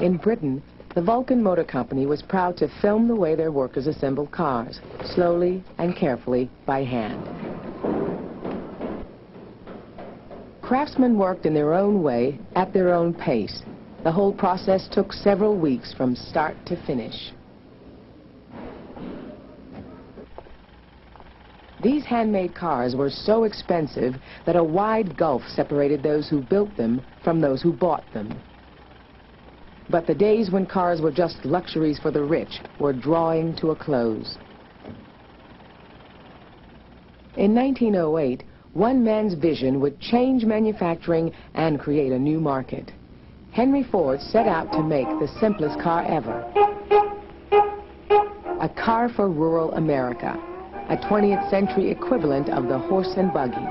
In Britain, the Vulcan Motor Company was proud to film the way their workers assembled cars, slowly and carefully by hand. Craftsmen worked in their own way, at their own pace. The whole process took several weeks from start to finish. These handmade cars were so expensive that a wide gulf separated those who built them from those who bought them. But the days when cars were just luxuries for the rich were drawing to a close. In 1908, one man's vision would change manufacturing and create a new market. Henry Ford set out to make the simplest car ever. A car for rural America. A 20th century equivalent of the horse and buggy.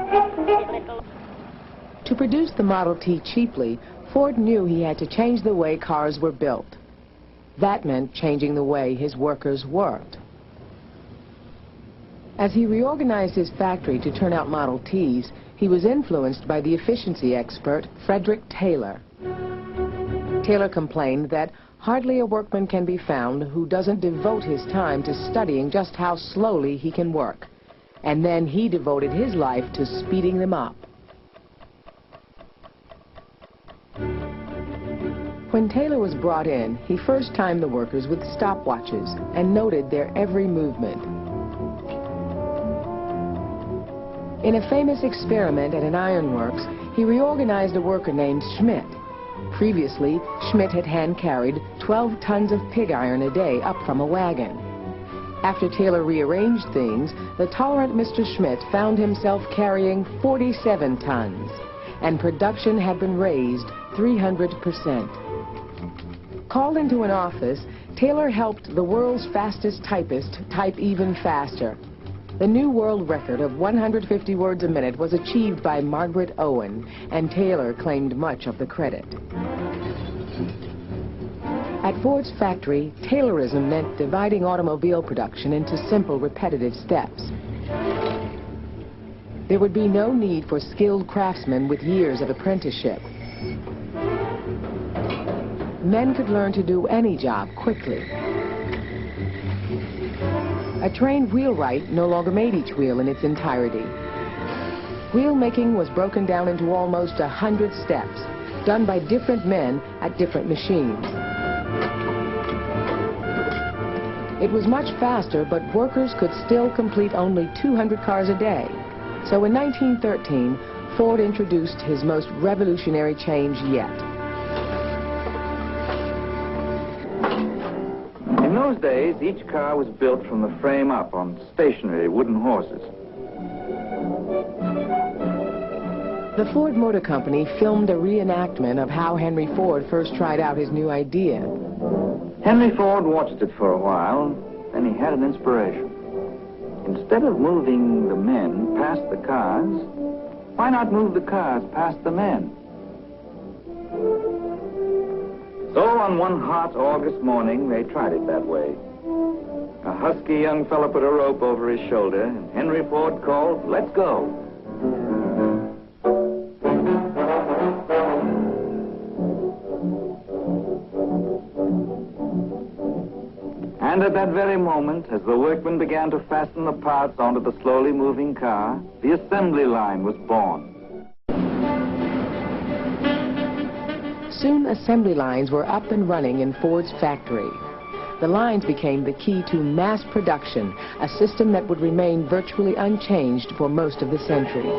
To produce the Model T cheaply, Ford knew he had to change the way cars were built. That meant changing the way his workers worked. As he reorganized his factory to turn out Model Ts, he was influenced by the efficiency expert Frederick Taylor. Taylor complained that hardly a workman can be found who doesn't devote his time to studying just how slowly he can work. And then he devoted his life to speeding them up. When Taylor was brought in, he first timed the workers with stopwatches and noted their every movement. In a famous experiment at an ironworks, he reorganized a worker named Schmidt. Previously, Schmidt had hand-carried 12 tons of pig iron a day up from a wagon. After Taylor rearranged things, the tolerant Mr. Schmidt found himself carrying 47 tons, and production had been raised 300%. Called into an office, Taylor helped the world's fastest typist type even faster. The new world record of 150 words a minute was achieved by Margaret Owen, and Taylor claimed much of the credit. At Ford's factory, Taylorism meant dividing automobile production into simple, repetitive steps. There would be no need for skilled craftsmen with years of apprenticeship. Men could learn to do any job quickly. A trained wheelwright no longer made each wheel in its entirety. Wheel making was broken down into almost 100 steps, done by different men at different machines. It was much faster, but workers could still complete only 200 cars a day. So in 1913, Ford introduced his most revolutionary change yet. In those days, each car was built from the frame up on stationary wooden horses. The Ford Motor Company filmed a reenactment of how Henry Ford first tried out his new idea. Henry Ford watched it for a while, then he had an inspiration. Instead of moving the men past the cars, why not move the cars past the men? So on one hot August morning, they tried it that way. A husky young fellow put a rope over his shoulder, and Henry Ford called, "Let's go." And at that very moment, as the workmen began to fasten the parts onto the slowly moving car, the assembly line was born. Soon assembly lines were up and running in Ford's factory. The lines became the key to mass production, a system that would remain virtually unchanged for most of the century.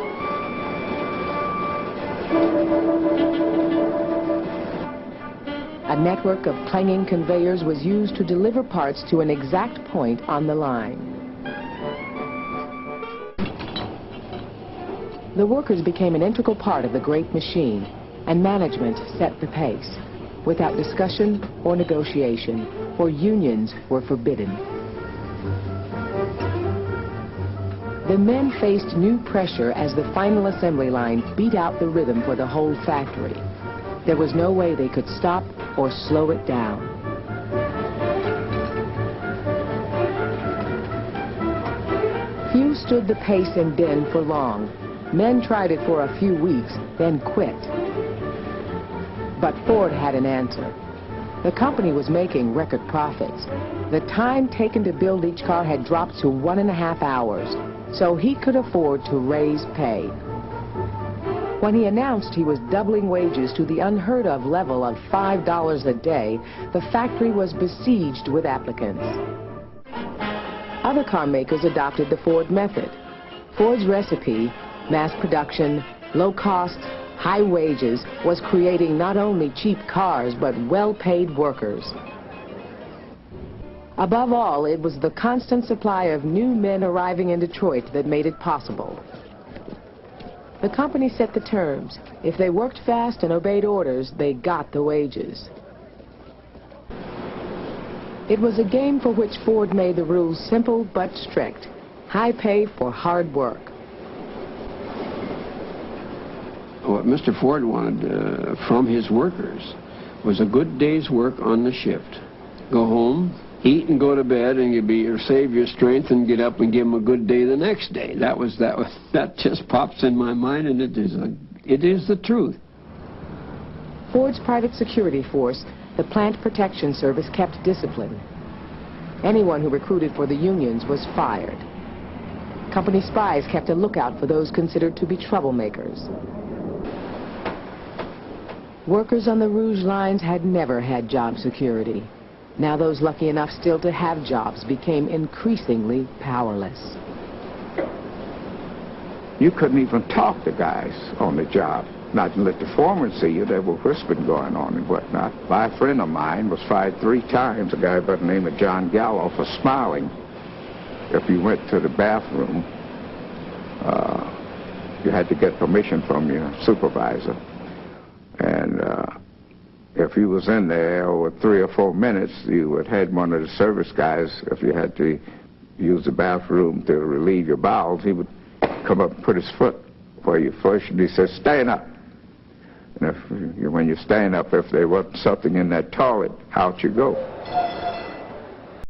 A network of clanging conveyors was used to deliver parts to an exact point on the line. The workers became an integral part of the great machine, and management set the pace, without discussion or negotiation, for unions were forbidden. The men faced new pressure as the final assembly line beat out the rhythm for the whole factory. There was no way they could stop or slow it down. Few stood the pace and din for long. Men tried it for a few weeks, then quit. But Ford had an answer. The company was making record profits. The time taken to build each car had dropped to 1.5 hours, so he could afford to raise pay. When he announced he was doubling wages to the unheard of level of $5 a day, the factory was besieged with applicants. Other car makers adopted the Ford method. Ford's recipe, mass production, low cost, high wages, was creating not only cheap cars, but well-paid workers. Above all, it was the constant supply of new men arriving in Detroit that made it possible. The company set the terms. If they worked fast and obeyed orders, they got the wages. It was a game for which Ford made the rules simple but strict. High pay for hard work. What Mr. Ford wanted from his workers was a good day's work on the shift. Go home, eat and go to bed, and you'll save your strength and get up and give them a good day the next day. That just pops in my mind, and it is the truth. Ford's private security force, the Plant Protection Service, kept discipline. Anyone who recruited for the unions was fired. Company spies kept a lookout for those considered to be troublemakers. Workers on the Rouge lines had never had job security. Now those lucky enough still to have jobs became increasingly powerless. You couldn't even talk to guys on the job, not to let the foreman see you. There were whispering going on and whatnot. My friend of mine was fired 3 times, a guy by the name of John Gallo, for smiling. If you went to the bathroom, you had to get permission from your supervisor. And if you was in there over 3 or 4 minutes, you would have one of the service guys, if you had to use the bathroom to relieve your bowels, he would come up and put his foot where you first, and he says, stand up. And when you stand up, if there wasn't something in that toilet, out you go.